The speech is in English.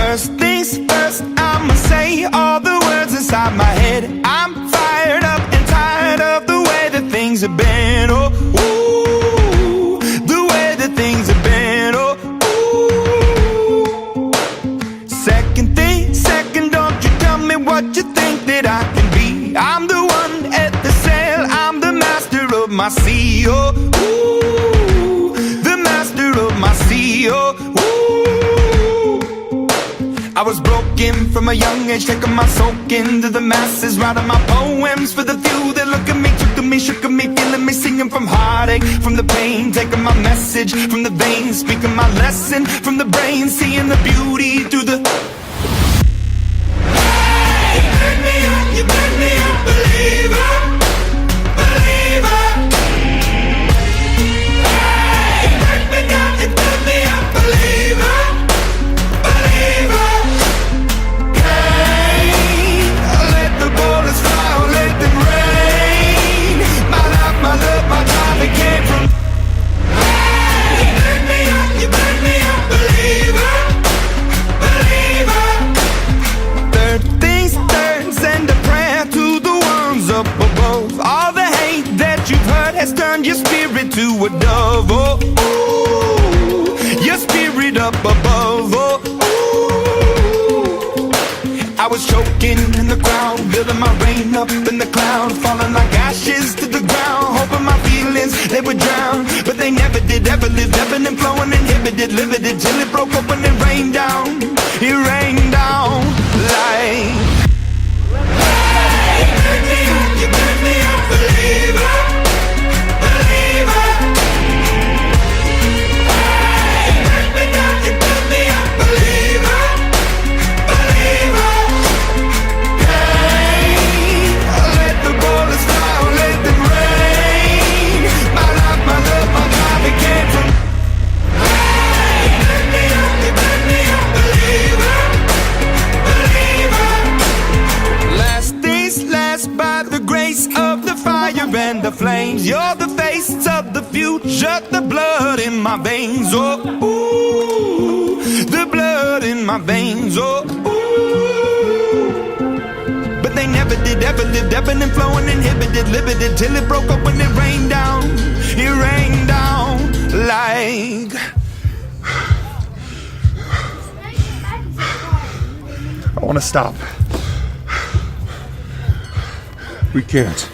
First things first, I'ma say all the words inside my head. I'm fired up and tired of the way that things have been. Oh, ooh, the way that things have been. Oh, ooh. Second thing, second, don't you tell me what you think that I can be. I'm the one at the sail, I'm the master of my sea. Oh, ooh, the master of my sea. Oh, ooh. I was broken from a young age, taking my soak into the masses, writing my poems for the few that look at me, took to me, shook at me, feeling me, singing from heartache, from the pain, taking my message from the veins, speaking my lesson from the brain, seeing the beauty through the... Hey, you burn me up, you burn me up, believer, believer. Hey, you burn me down, you burn me up, believer, believer. My love, my time, it came from. Hey, you burn me up, you burn me up, believer, believer. Third things third, send a prayer to the ones up above. All the hate that you've heard has turned your spirit to a dove. Oh, ooh, your spirit up above. Oh, ooh. I was choking in the crowd, building my rain up in the cloud, falling like ashes to the ground, hoping my feelings, they would drown, but they never did, ever lived, ebbing and flowing, inhibited, limited, till it broke open and rained down, it rained down like... Hey, you burn me up, you burn me up, believer, believer. Hey, you burn me down, you burn me up, believer, believer. And the flames, you're the face of the future, the blood in my veins, oh, ooh, the blood in my veins, oh, ooh. But they never did, ever lived, ebbing and flowing, inhibited, limited, till it broke up when it rained down like... I want to stop. We can't.